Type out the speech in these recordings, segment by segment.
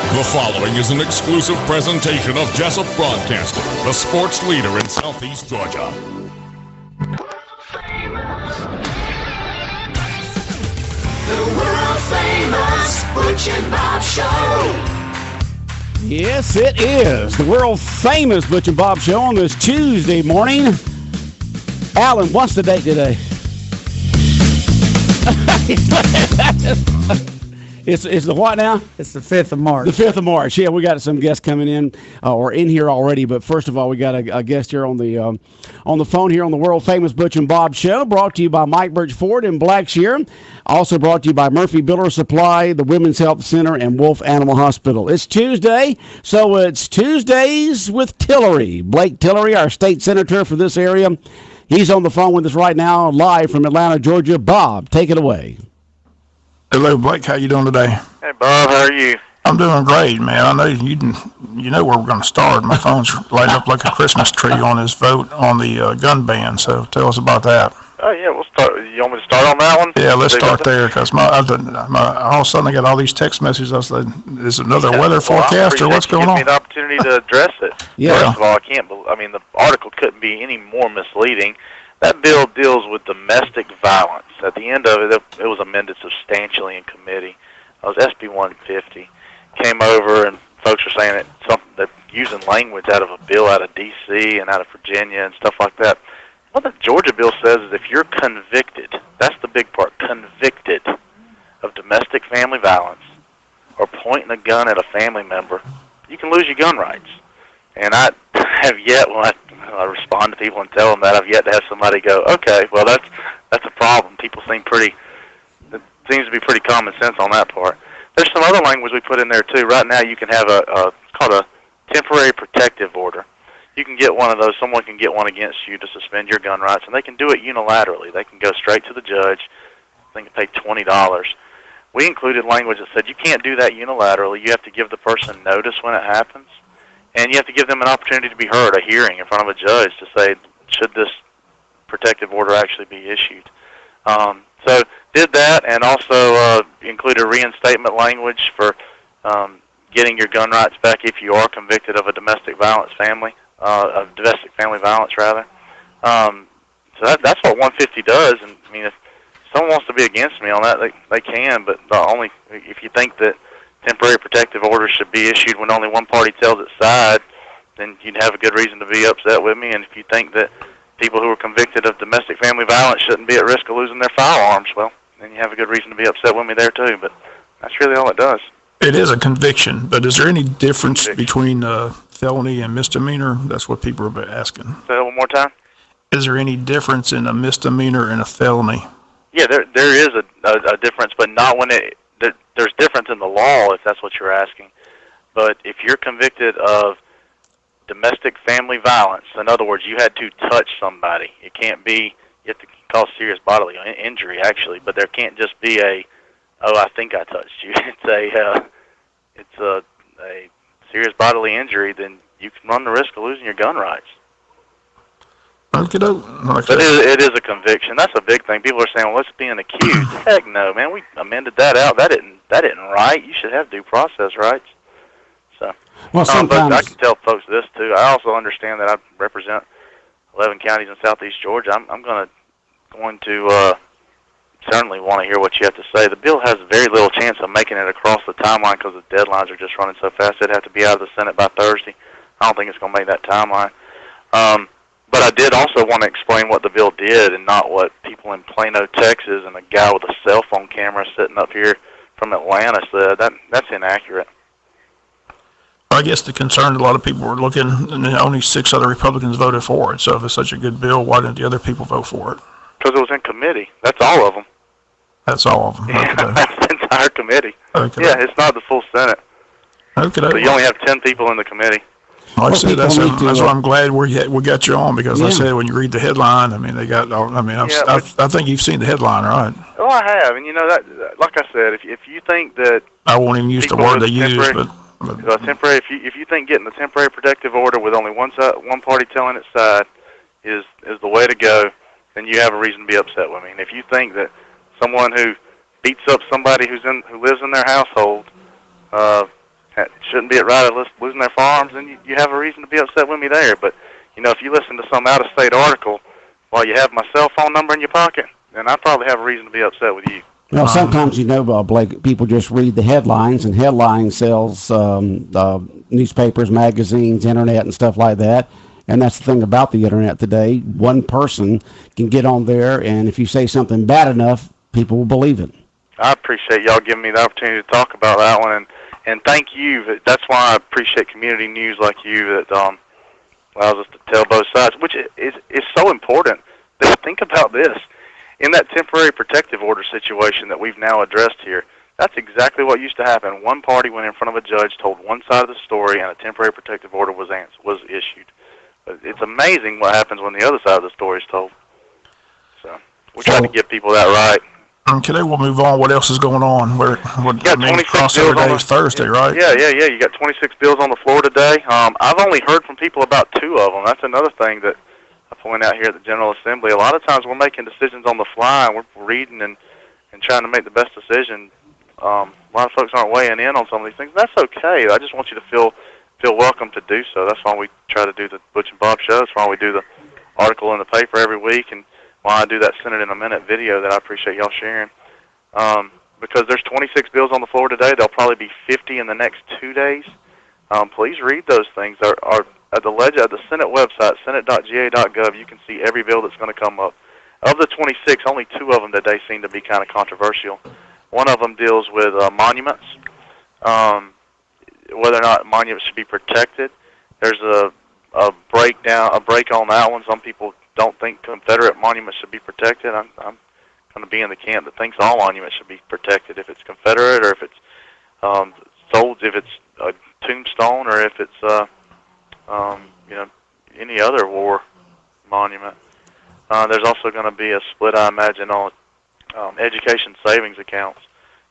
The following is an exclusive presentation of Jesup Broadcasting, the sports leader in Southeast Georgia. The world-famous Butch and Bob Show. Yes, it is. The world-famous Butch and Bob Show on this Tuesday morning. Alan, what's the date today? It's the what now? It's the 5th of March. The 5th of March. Yeah, we got some guests coming in or in here already. But first of all, we got a guest here on the phone here on the world famous Butch and Bob Show. Brought to you by Mike Birch Ford in Blackshear. Also brought to you by Murphy Builder Supply, the Women's Health Center, and Wolf Animal Hospital. It's Tuesday, so it's Tuesdays with Tillery. Blake Tillery, our state senator for this area. He's on the phone with us right now, live from Atlanta, Georgia. Bob, take it away. Hello, Blake. How you doing today? Hey, Bob. How are you? I'm doing great, man. I know you know where we're going to start. My phone's lighting up like a Christmas tree on this vote on the gun ban. So tell us about that. Oh yeah, we'll start. You want me to start on that one? Yeah, let's start there because all of a sudden I got all these text messages. I said, "Is another weather forecast or what's going on?" Give me the opportunity to address it. Yeah. First of all, the article couldn't be any more misleading. That bill deals with domestic violence. At the end of it, it was amended substantially in committee. It was SB 150. Came over, and folks are saying they're using language out of a bill out of D.C. and out of Virginia and stuff like that. What the Georgia bill says is if you're convicted, that's the big part, convicted of domestic family violence or pointing a gun at a family member, you can lose your gun rights. And I have yet, when I respond to people and tell them that, I've yet to have somebody go, okay, well, that's a problem. People it seems to be pretty common sense on that part. There's some other language we put in there, too. Right now you can have it's called a temporary protective order. You can get one of those. Someone can get one against you to suspend your gun rights, and they can do it unilaterally. They can go straight to the judge. They can pay $20. We included language that said you can't do that unilaterally. You have to give the person notice when it happens. And you have to give them an opportunity to be heard, a hearing in front of a judge to say, should this protective order actually be issued? So did that, and also included reinstatement language for getting your gun rights back if you are convicted of a domestic violence family violence rather. So that's what 150 does. And I mean, if someone wants to be against me on that, they can, but only if you think that temporary protective orders should be issued when only one party tells its side, then you'd have a good reason to be upset with me. And if you think that people who are convicted of domestic family violence shouldn't be at risk of losing their firearms, well, then you have a good reason to be upset with me there too. But that's really all it does. It is a conviction, but is there any difference between felony and misdemeanor? That's what people are asking. Say that one more time. Is there any difference in a misdemeanor and a felony? Yeah, there is a difference, but not when there's difference in the law, if that's what you're asking. But if you're convicted of domestic family violence, in other words, you had to touch somebody. It can't be, you have to cause serious bodily injury, actually, but there can't just be I think I touched you. It's a serious bodily injury, then you can run the risk of losing your gun rights. But it is a conviction. That's a big thing. People are saying, well, it's being accused. Heck no, man. We amended that out. That isn't right. You should have due process rights. So, well, sometimes I can tell folks this, too. I also understand that I represent 11 counties in southeast Georgia. I'm going to certainly want to hear what you have to say. The bill has very little chance of making it across the timeline because the deadlines are just running so fast. It'd have to be out of the Senate by Thursday. I don't think it's going to make that timeline. But I did also want to explain what the bill did and not what people in Plano, Texas, and a guy with a cell phone camera sitting up here from Atlanta said. That's inaccurate. I guess the concern a lot of people were looking, and only 6 other Republicans voted for it. So if it's such a good bill, why didn't the other people vote for it? Because it was in committee. That's all of them. That's all of them. Yeah, okay. That's the entire committee. Okay. Yeah, it's not the full Senate. Okay. So you only have 10 people in the committee. Like I said, that's why I'm glad we got you on, because I said when you read the headline, I mean, I think you've seen the headline, right? Oh, I have, and that, like I said, if you think that I won't even use the word they use, but temporary. If you think getting the temporary protective order with only one party telling its side is the way to go, then you have a reason to be upset with me. And if you think that someone who beats up somebody who lives in their household shouldn't be at right of losing their farms, then you have a reason to be upset with me there. But, you know, if you listen to some out-of-state article while you have my cell phone number in your pocket, then I probably have a reason to be upset with you. Well, sometimes, you know, Blake, people just read the headlines, and headline sells newspapers, magazines, internet, and stuff like that. And that's the thing about the internet today. One person can get on there, and if you say something bad enough, people will believe it. I appreciate y'all giving me the opportunity to talk about that one, and thank you. That's why I appreciate community news like you that allows us to tell both sides, which is so important. Think about this. In that temporary protective order situation that we've now addressed here, that's exactly what used to happen. One party went in front of a judge, told one side of the story, and a temporary protective order was issued. It's amazing what happens when the other side of the story is told. So we're trying to give people that right. Okay, we'll move on. What else is going on? Crossover Day is Thursday, right? Yeah. You got 26 bills on the floor today. I've only heard from people about 2 of them. That's another thing that I point out here at the General Assembly. A lot of times we're making decisions on the fly, and we're reading and trying to make the best decision. A lot of folks aren't weighing in on some of these things. That's okay. I just want you to feel welcome to do so. That's why we try to do the Butch and Bob Show. That's why we do the article in the paper every week, and why I do that Senate in a Minute video that I appreciate y'all sharing. Because there's 26 bills on the floor today. There'll probably be 50 in the next 2 days. Please read those things. At the Senate website, senate.ga.gov, you can see every bill that's going to come up. Of the 26, only 2 of them today seem to be kind of controversial. One of them deals with monuments, whether or not monuments should be protected. There's a break on that one. Some people don't think Confederate monuments should be protected. I'm going to be in the camp that thinks all monuments should be protected, if it's Confederate or if it's if it's a tombstone or if it's any other war monument. There's also going to be a split, I imagine, on education savings accounts.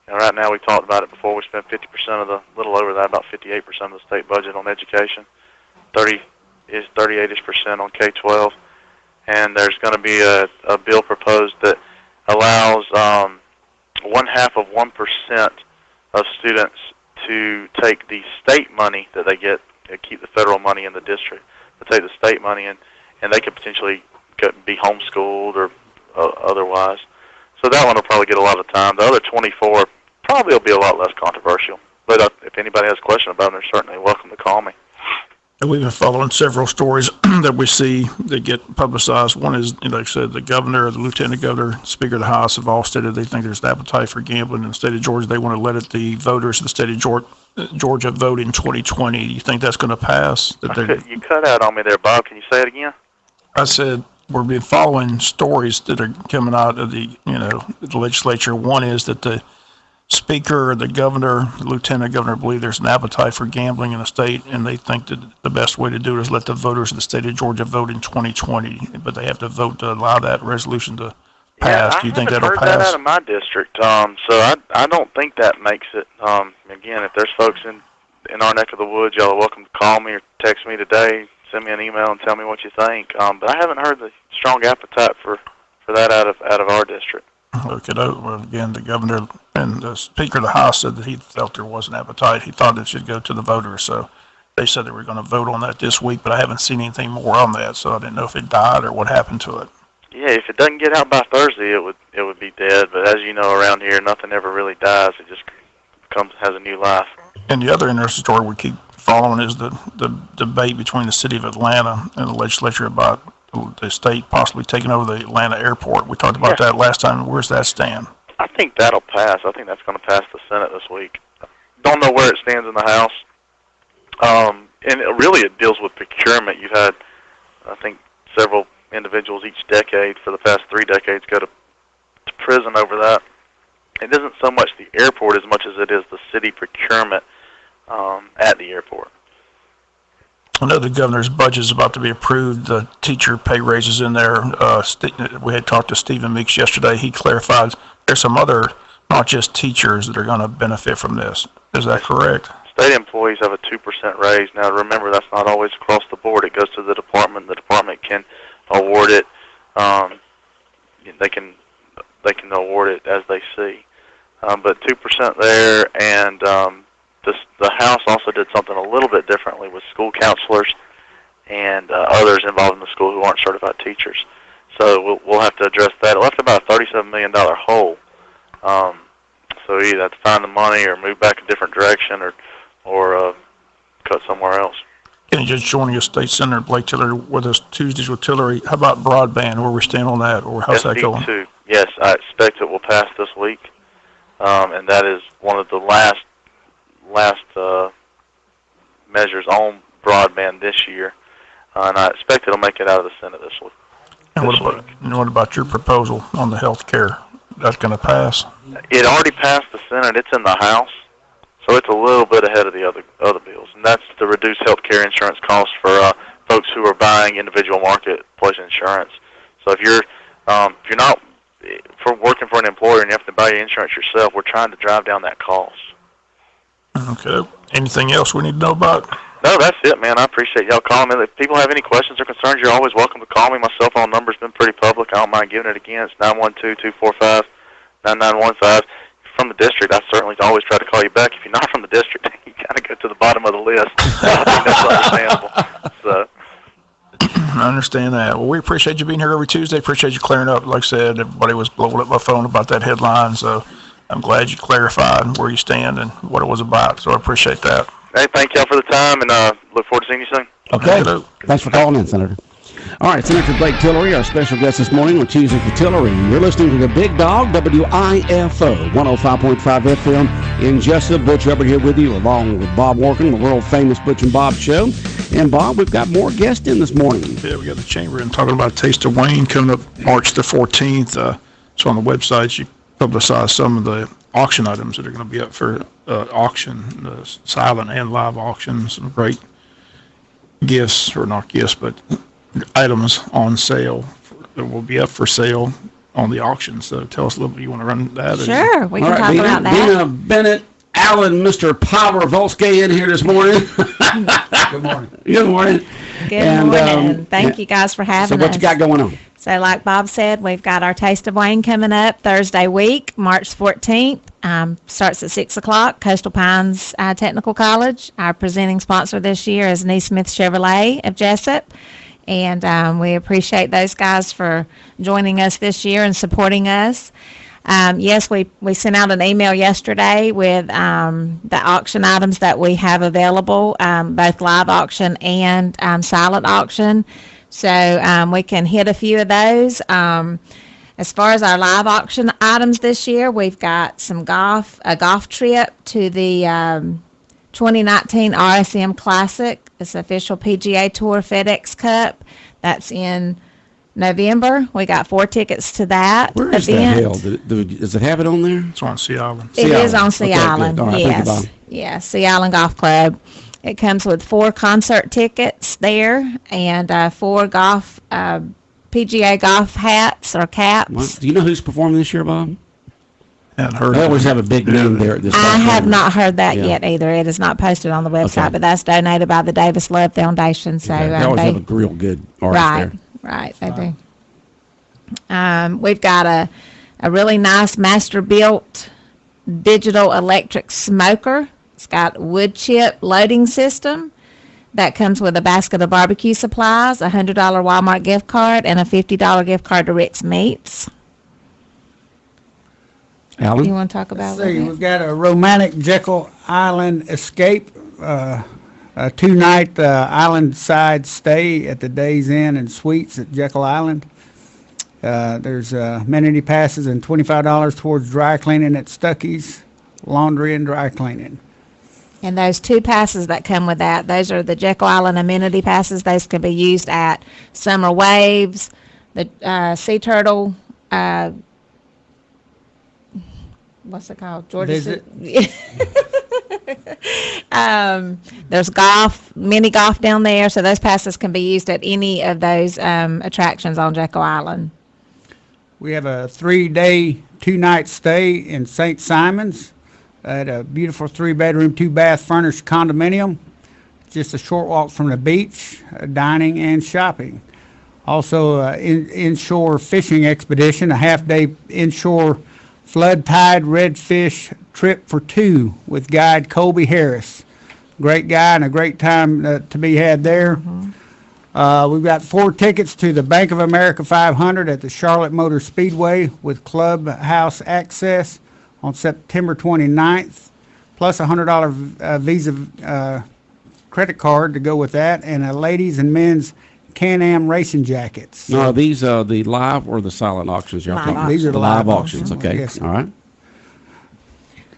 Right now, we talked about it before. We spend 50% of little over that, about 58% of the state budget on education, 38% on K-12, and there's going to be a bill proposed that allows 0.5% of students to take the state money that they get, keep the federal money in the district, but take the state money and they could potentially be homeschooled or otherwise. So that one will probably get a lot of time. The other 24 probably will be a lot less controversial. But if anybody has a question about them, they're certainly welcome to call me. We've been following several stories that we see that get publicized. One is, like I said, the governor, the lieutenant governor, speaker of the House have all stated they think there's an appetite for gambling in the state of Georgia. They want to let the voters of the state of Georgia vote in 2020. Do you think that's going to pass? You cut out on me there, Bob. Can you say it again? I said we've been following stories that are coming out of the legislature. One is that the speaker, the governor, the lieutenant governor believe there's an appetite for gambling in the state, and they think that the best way to do it is let the voters of the state of Georgia vote in 2020, but they have to vote to allow that resolution to pass. Yeah, do you think that'll pass? I haven't heard that out of my district, so I don't think that makes it. Again, if there's folks in our neck of the woods, y'all are welcome to call me or text me today, send me an email and tell me what you think. But I haven't heard the strong appetite for that out of our district. Okay, well, again, the governor and the speaker of the House said that he felt there was an appetite. He thought it should go to the voters, so they said they were going to vote on that this week, but I haven't seen anything more on that, so I didn't know if it died or what happened to it. Yeah, if it doesn't get out by Thursday, it would be dead. But as you know, around here, nothing ever really dies. It just has a new life. And the other interesting story we keep following is the debate between the city of Atlanta and the legislature about the state possibly taking over the Atlanta airport. We talked about that last time. Where's that stand? I think that'll pass. I think that's going to pass the Senate this week. Don't know where it stands in the House. And it deals with procurement. You've had, I think, several individuals each decade for the past 3 decades go to prison over that. It isn't so much the airport as much as it is the city procurement at the airport. I know the governor's budget is about to be approved. The teacher pay raises in there. We had talked to Stephen Meeks yesterday. He clarified there's some other, not just teachers, that are going to benefit from this. Is that correct? State employees have a 2% raise. Now, remember, that's not always across the board. It goes to the department. The department can award it. They can award it as they see. But 2% there, and the House also did something a little bit differently with school counselors and others involved in the school who aren't certified teachers. So we'll have to address that. It left about a $37 million hole. So you either have to find the money or move back a different direction or cut somewhere else. And just joining us, State Senator Blake Tillery with us Tuesdays with Tillery. How about broadband? Where we stand on that, or how's that going? SB2, yes, I expect it will pass this week, and that is one of the last measures on broadband this year, and I expect it'll make it out of the Senate this week. And what about your proposal on the health care? That's going to pass? It already passed the Senate. It's in the House. So it's a little bit ahead of the other bills, and that's to reduce health care insurance costs for folks who are buying individual marketplace insurance. So if you're not for working for an employer and you have to buy your insurance yourself, we're trying to drive down that cost. Okay. Anything else we need to know about? No, that's it, man. I appreciate y'all calling me. If people have any questions or concerns, you're always welcome to call me. My cell phone number's been pretty public. I don't mind giving it again. It's 912-245-9915. From the district, I certainly always try to call you back. If you're not from the district, you kind of go to the bottom of the list. I think that's understandable. So. I understand that. Well, we appreciate you being here every Tuesday. Appreciate you clearing up. Like I said, everybody was blowing up my phone about that headline, so I'm glad you clarified where you stand and what it was about. So I appreciate that. Hey, thank y'all for the time, and look forward to seeing you soon. Okay. Thanks for calling in, Senator. All right, Senator Blake Tillery, our special guest this morning with Tuesday with Tillery. You're listening to the Big Dog, WIFO, 105.5 FM in Jesup. Butch Hubbard here with you, along with Bob Workin, the world-famous Butch and Bob Show. And, Bob, we've got more guests in this morning. Yeah, we got the chamber in talking about Taste of Wayne coming up March the 14th. So on the website, you publicize some of the auction items that are going to be up for auction, silent and live auctions, some great gifts, or not gifts, but items on sale that will be up for sale on the auction. So tell us a little bit. You want to run that? Sure, we can talk about that. Dina Bennett, Alan, Mr. Power Volsky in here this morning. Good morning. Good morning. Good morning. Thank you guys for having us. So what you got going on? So like Bob said, we've got our Taste of Wayne coming up Thursday week, March 14th. Starts at 6 o'clock, Coastal Pines Technical College. Our presenting sponsor this year is Neesmith Chevrolet of Jesup. And we appreciate those guys for joining us this year and supporting us. Yes, we sent out an email yesterday with the auction items that we have available, both live auction and silent auction. So we can hit a few of those. As far as our live auction items this year, we've got a golf trip to the 2019 RSM Classic. It's official PGA Tour FedEx Cup. That's in November. We got 4 tickets to that event. Where is that held? Does it have it on there? It's on Sea Island. It is on Sea Island, right, yes. Yeah, Sea Island Golf Club. It comes with 4 concert tickets there and 4 golf PGA golf hats or caps. Well, do you know who's performing this year, Bob? They always have a big name there at this I have not heard that yet either. It is not posted on the website, but that's donated by the Davis Love Foundation. So they always have a real good artist there. Right, they do. We've got a really nice master-built digital electric smoker. It's got wood chip loading system. That comes with a basket of barbecue supplies, a $100 Walmart gift card, and a $50 gift card to Rick's Meats. Alan? You want to talk about it? We've got a romantic Jekyll Island escape, a 2-night island side stay at the Days Inn and Suites at Jekyll Island. There's amenity passes and $25 towards dry cleaning at Stuckey's, laundry and dry cleaning. And those 2 passes that come with that, those are the Jekyll Island amenity passes. Those can be used at Summer Waves, the Sea Turtle, what's it called? Georgia. There's mini golf down there, so those passes can be used at any of those attractions on Jekyll Island. We have a 3-day, 2-night stay in St. Simon's at a beautiful 3-bedroom, 2-bath furnished condominium. Just a short walk from the beach, dining and shopping. Also, inshore fishing expedition, a half-day inshore flood tide redfish Trip for Two with guide Colby Harris. Great guy and a great time to be had there. We've got 4 tickets to the Bank of America 500 at the Charlotte Motor Speedway with clubhouse access on September 29th, plus a $100 Visa credit card to go with that, and a ladies and men's Can-Am racing jackets. No, are these the live or the silent auctions y'all talking about? These are the live live auctions. auctions. Okay, Yes. all right.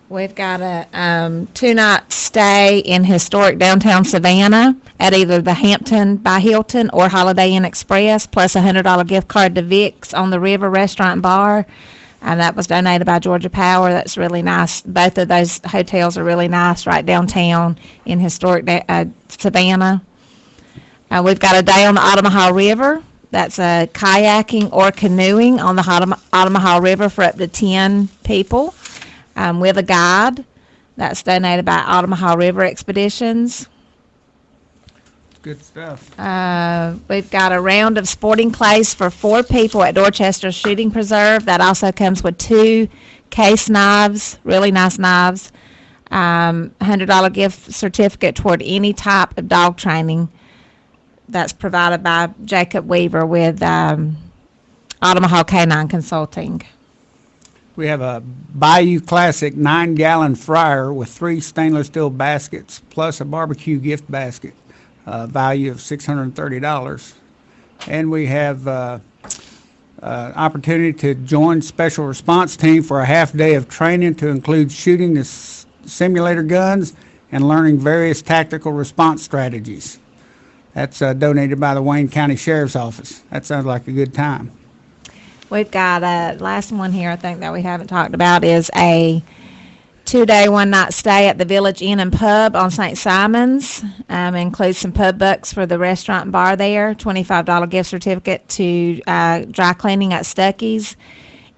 We've got a 2-night stay in historic downtown Savannah at either the Hampton by Hilton or Holiday Inn Express, plus a $100 gift card to Vic's on the River Restaurant and Bar. And that was donated by Georgia Power. That's really nice. Both of those hotels are really nice right downtown in historic Savannah. We've got a day on the Ottamaha River. That's a kayaking or canoeing on the Ottamaha River for up to 10 people. With a guide. That's donated by Ottamaha River Expeditions. Good stuff. We've got a round of sporting clays for 4 people at Dorchester Shooting Preserve. That also comes with 2 case knives, really nice knives, $100 gift certificate toward any type of dog training. That's provided by Jacob Weaver with Ottamaha Canine Consulting. We have a Bayou Classic 9-gallon fryer with 3 stainless steel baskets plus a barbecue gift basket, value of $630. And we have opportunity to join Special Response Team for a half day of training to include shooting the simulator guns and learning various tactical response strategies. That's donated by the Wayne County Sheriff's Office. That sounds like a good time. We've got a last one here I think that we haven't talked about is a 2-day, 1-night stay at the Village Inn and Pub on St. Simon's. Includes some pub bucks for the restaurant and bar there, $25 gift certificate to dry cleaning at Stuckey's.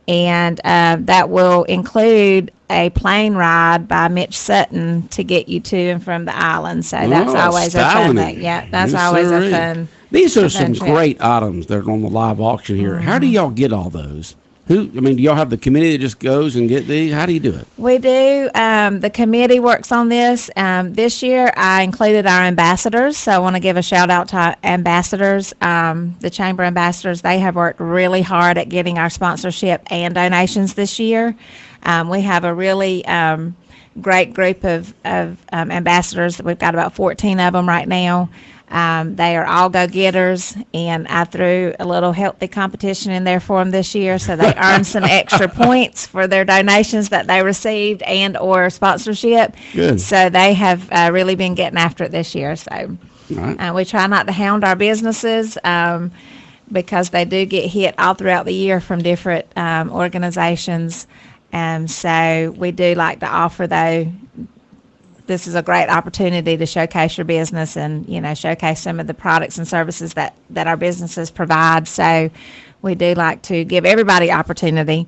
And that will include a plane ride by Mitch Sutton to get you to and from the island. So that's always a fun thing. Yeah, that's always a fun. These are some trip. great items that are on the live auction here. How do y'all get all those? Do y'all have the committee that just goes and get these? How do you do it? We do. The committee works on this. This year, I included our ambassadors, so I want to give a shout out to our ambassadors, the chamber ambassadors. They have worked really hard at getting our sponsorship and donations this year. We have a really great group of ambassadors. We've got about 14 of them right now. They are all go-getters, and I threw a little healthy competition in there for them this year, so they earned some extra points for their donations that they received and or sponsorship. Good. So they have really been getting after it this year. So Right. we try not to hound our businesses because they do get hit all throughout the year from different organizations. So we do like to offer, though, this is a great opportunity to showcase your business and, showcase some of the products and services that our businesses provide. So we do like to give everybody opportunity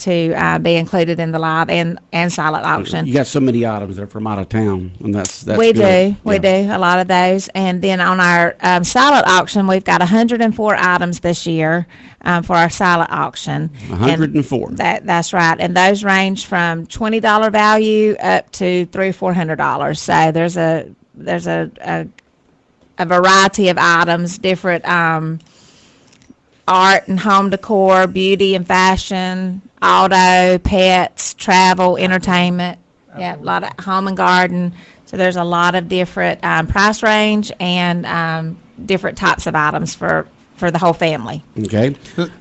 to be included in the live and silent auction. You got so many items that are from out of town, and that's We good. do a lot of those. And then on our silent auction, we've got 104 items this year for our silent auction. 104. That's right. And those range from $20 value up to $300 or $400. So there's a variety of items, different art and home decor, beauty and fashion, auto, pets, travel, entertainment. Yeah, a lot of home and garden. So there's a lot of different price range and different types of items for the whole family. Okay.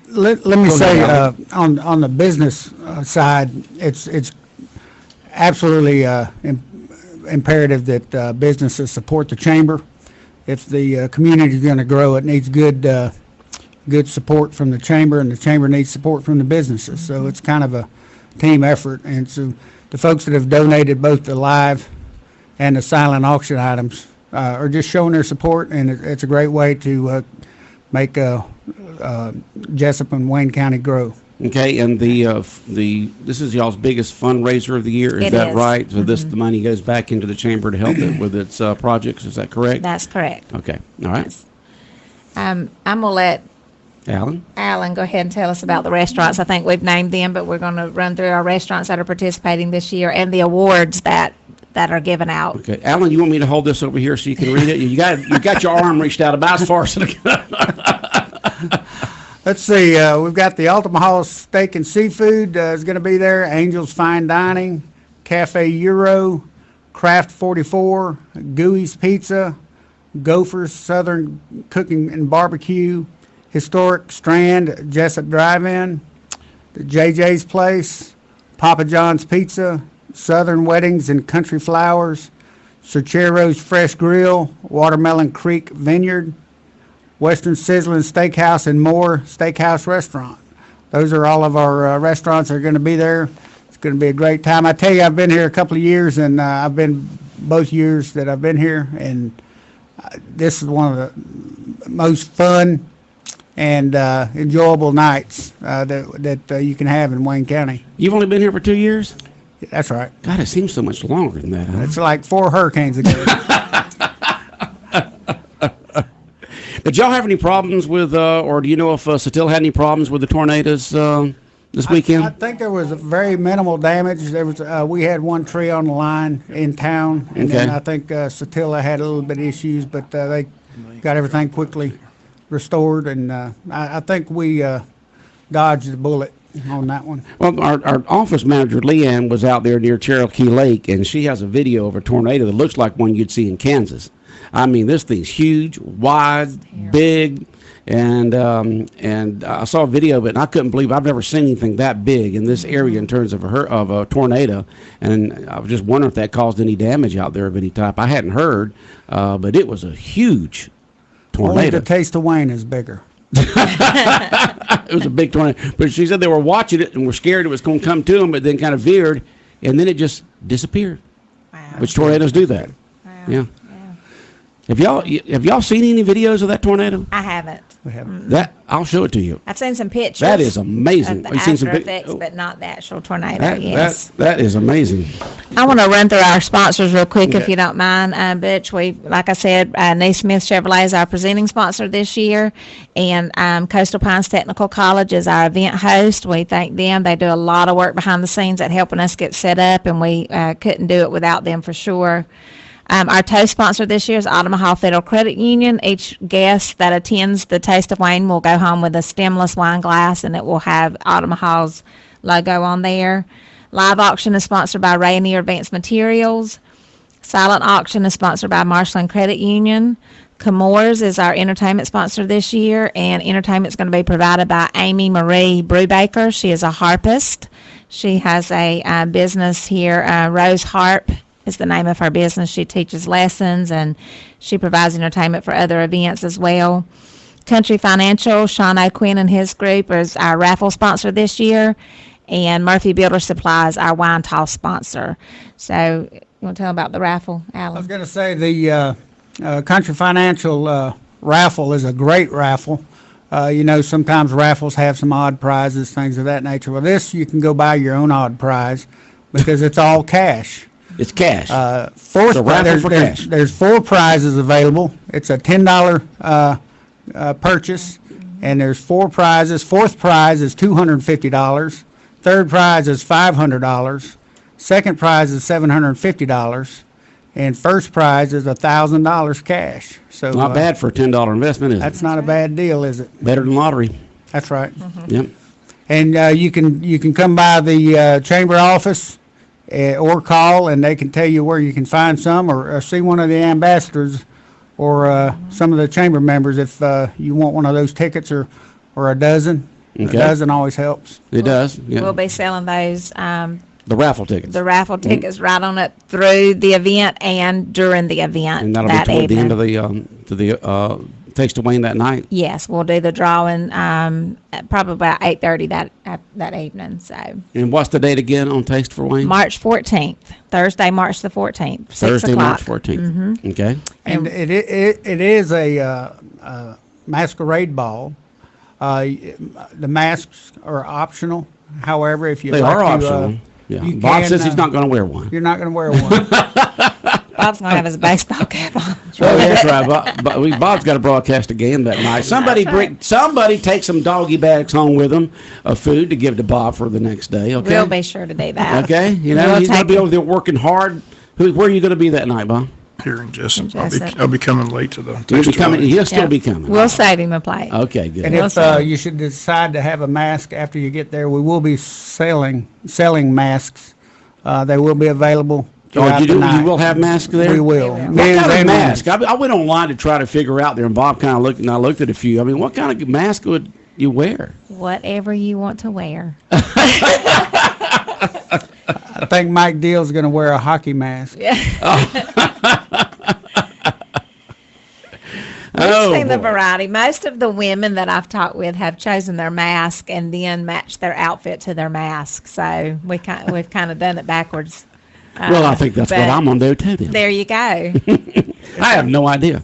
Let me say, on the business side, it's absolutely imperative that businesses support the chamber. If the community is going to grow, it needs good support from the chamber, and the chamber needs support from the businesses. So it's kind of a team effort. And so the folks that have donated both the live and the silent auction items are just showing their support, and it's a great way to make Jesup and Wayne County grow. Okay, and this is y'all's biggest fundraiser of the year, is It that is. right? So the money goes back into the chamber to help it with its projects, is that correct? That's correct. Okay, all right. I'm going to let Alan? Alan, go ahead and tell us about the restaurants. I think we've named them, but we're going to run through our restaurants that are participating this year and the awards that are given out. Okay, Alan, you want me to hold this over here so you can read it? You got your arm reached out about as far as it can. Let's see. We've got the Omaha Steak and Seafood is going to be there. Angel's Fine Dining, Cafe Euro, Craft 44, Gooey's Pizza, Gopher's Southern Cooking and Barbecue, Historic Strand Jesup Drive-In, the JJ's Place, Papa John's Pizza, Southern Weddings and Country Flowers, Cerchero's Fresh Grill, Watermelon Creek Vineyard, Western Sizzling Steakhouse and More Steakhouse Restaurant. Those are all of our restaurants that are going to be there. It's going to be a great time. I tell you, I've been here a couple of years, and I've been both years that I've been here, and this is one of the most fun and enjoyable nights that you can have in Wayne County. You've only been here for 2 years? That's right. God, it seems so much longer than that. Huh? It's like 4 hurricanes ago. Did y'all have any problems with, or do you know if Satil had any problems with the tornadoes this weekend? I think there was a very minimal damage. There was we had one tree on the line in town, and then I think Satilla had a little bit of issues, but they got everything quickly restored, and I think we dodged the bullet on that one. Well, our office manager, Leanne, was out there near Cherokee Lake, and she has a video of a tornado that looks like one you'd see in Kansas. I mean, this thing's huge, wide, big, and I saw a video of it, and I couldn't believe I've never seen anything that big in this area in terms of a tornado, and I was just wondering if that caused any damage out there of any type. I hadn't heard, but it was a huge tornado. Only the Taste of Wayne is bigger. It was a big tornado. But she said they were watching it and were scared it was going to come to them, but then kind of veered, and then it just disappeared. Wow. Which tornadoes do that. Wow. Yeah. Have y'all seen any videos of that tornado? I haven't. We haven't. That I'll show it to you. I've seen some pictures. That is amazing. Of the after effects, but not the actual tornado. Yes. That is amazing. I want to run through our sponsors real quick, if you don't mind. Butch, like I said, Naismith Chevrolet is our presenting sponsor this year, and Coastal Pines Technical College is our event host. We thank them. They do a lot of work behind the scenes at helping us get set up, and we couldn't do it without them for sure. Our toast sponsor this year is Omaha Federal Credit Union. Each guest that attends the Taste of Wayne will go home with a stemless wine glass, and it will have Omaha's logo on there. Live auction is sponsored by Rainier Advanced Materials. Silent auction is sponsored by Marshland Credit Union. Camores is our entertainment sponsor this year, and entertainment is going to be provided by Amy Marie Brubaker. She is a harpist. She has a business here, Rose Harp is the name of her business. She teaches lessons, and she provides entertainment for other events as well. Country Financial, Sean O'Quinn and his group is our raffle sponsor this year, and Murphy Builder Supplies, our wine toss sponsor. So you want to tell them about the raffle, Alan? I was going to say the Country Financial raffle is a great raffle. Sometimes raffles have some odd prizes, things of that nature. Well, this, you can go buy your own odd prize because it's all cash. It's cash. There's 4 prizes available. It's a $10 purchase, and there's 4 prizes. Fourth prize is $250. Third prize is $500. Second prize is $750, and first prize is $1,000 cash. So not bad for a $10 investment, is it? That's not a bad deal, is it? Better than lottery. That's right. Mm-hmm. Yep. And you can come by the chamber office or call, and they can tell you where you can find some, or see one of the ambassadors or some of the chamber members if you want one of those tickets or a dozen. Okay. A dozen always helps. It does. Yeah. We'll be selling those. The raffle tickets. The raffle tickets right on up through the event and during the event. And that'll be toward the end of the Taste of Wayne that night. Yes, we'll do the drawing probably about 8:30 that evening. So. And what's the date again on Taste for Wayne? March 14th, Thursday, March the 14th, 6 Thursday, o'clock. March 14th. Mm-hmm. Okay. And it is a masquerade ball. The masks are optional. However, if you they are optional. Yeah. Bob says he's not going to wear one. You're not going to wear one. Bob's going to have his baseball cap on. Oh, that's right. Bob's got to broadcast a game that night. Somebody take some doggy bags home with them of food to give to Bob for the next day. Okay. We'll be sure to do that. Okay. You know, he's going to be over there working hard. Where are you going to be that night, Bob? Here in Jesup. I'll be coming late to the He'll still be coming. We'll save him a plate. Okay, good. And if you should decide to have a mask after you get there, we will be selling masks. They will be available. You will have masks there? We will. What kind of mask? I went online to try to figure out there, and Bob kind of looked, and I looked at a few. I mean, what kind of mask would you wear? Whatever you want to wear. I think Mike Deal's going to wear a hockey mask. Yeah. We've seen the variety. Most of the women that I've talked with have chosen their mask and then matched their outfit to their mask. So we've kind of done it backwards. Well, I think that's what I'm going to do too. Then. There you go. I have no idea.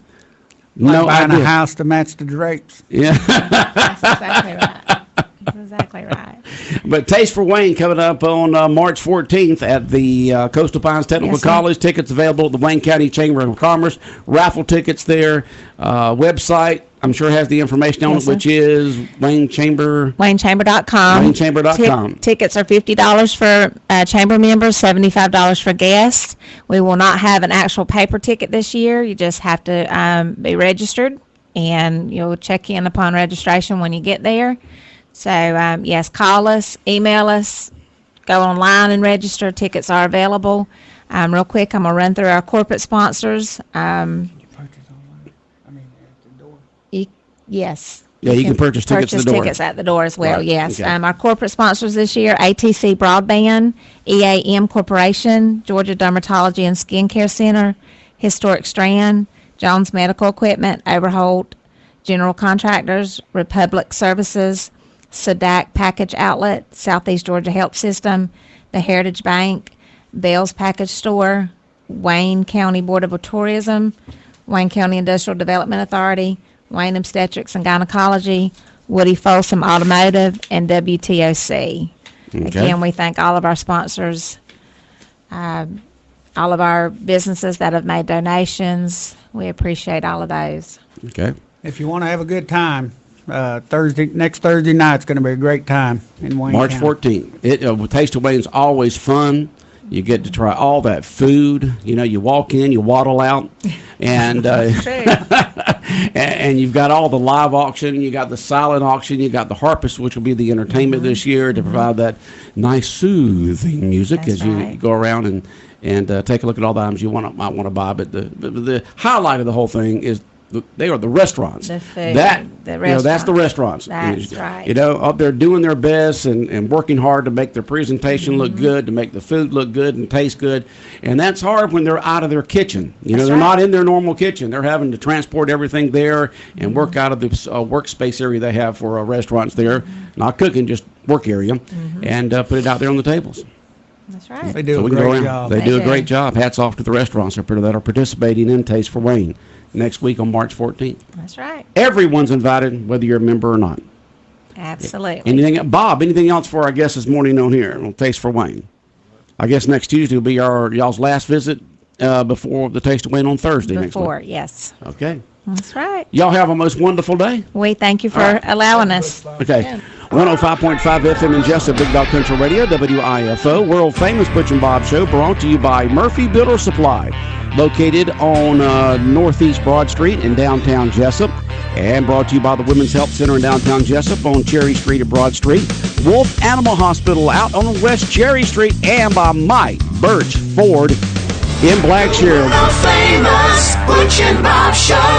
Buying a house to match the drapes. Yeah. That's exactly right. Exactly right. But Taste for Wayne coming up on March 14th at the Coastal Pines Technical College. Tickets available at the Wayne County Chamber of Commerce. Raffle tickets there. Website, I'm sure has the information on it, which is WayneChamber. WayneChamber.com. WayneChamber.com. Tickets are $50 for chamber members, $75 for guests. We will not have an actual paper ticket this year. You just have to be registered, and you'll check in upon registration when you get there. So, yes, call us, email us, go online and register. Tickets are available. Real quick, I'm going to run through our corporate sponsors. Yes. Yeah, you can purchase tickets at the door. Tickets at the door as well, right. yes. Okay. Our corporate sponsors this year, ATC Broadband, EAM Corporation, Georgia Dermatology and Skincare Center, Historic Strand, Jones Medical Equipment, Overholt General Contractors, Republic Services, Sadak Package Outlet, Southeast Georgia Health System, the Heritage Bank, Bell's Package Store, Wayne County Board of Tourism, Wayne County Industrial Development Authority, Wayne Obstetrics and Gynecology, Woody Folsom Automotive, and WTOC. Okay. Again, we thank all of our sponsors, all of our businesses that have made donations. We appreciate all of those. Okay. If you want to have a good time, next Thursday night's going to be a great time in Wayne March County. 14th. Taste of Wayne's always fun. You get to try all that food. You know, you walk in, you waddle out, and and you've got all the live auction. You got the silent auction. You got the harpist, which will be the entertainment this year to provide that nice soothing music as you go around and take a look at all the items you might want to buy. But the highlight of the whole thing is they are the restaurants. The food, that's the restaurants. That's right. You know, up there doing their best and working hard to make their presentation look good, to make the food look good and taste good. And that's hard when they're out of their kitchen. You know, they're not in their normal kitchen. They're having to transport everything there and work out of the workspace area they have for restaurants there. Not cooking, just work area. And put it out there on the tables. That's right. They do a great job. They do a great job. Hats off to the restaurants that are participating in Taste for Wayne next week on March 14th. That's right. Everyone's invited, whether you're a member or not. Absolutely. Bob, anything else for our guests this morning on here on Taste for Wayne? I guess next Tuesday will be y'all's last visit before the Taste of Wayne on Thursday next week. Yes. Okay. That's right. Y'all have a most wonderful day. We thank you for allowing us. Okay. 105.5 FM in Jesup, Big Dog Country Radio, WIFO, world famous Butch and Bob Show, brought to you by Murphy Builder Supply, located on Northeast Broad Street in downtown Jesup, and brought to you by the Women's Health Center in downtown Jesup on Cherry Street at Broad Street, Wolf Animal Hospital out on West Cherry Street, and by Mike Birch Ford in Blackshear. The famous Butch and Bob Show.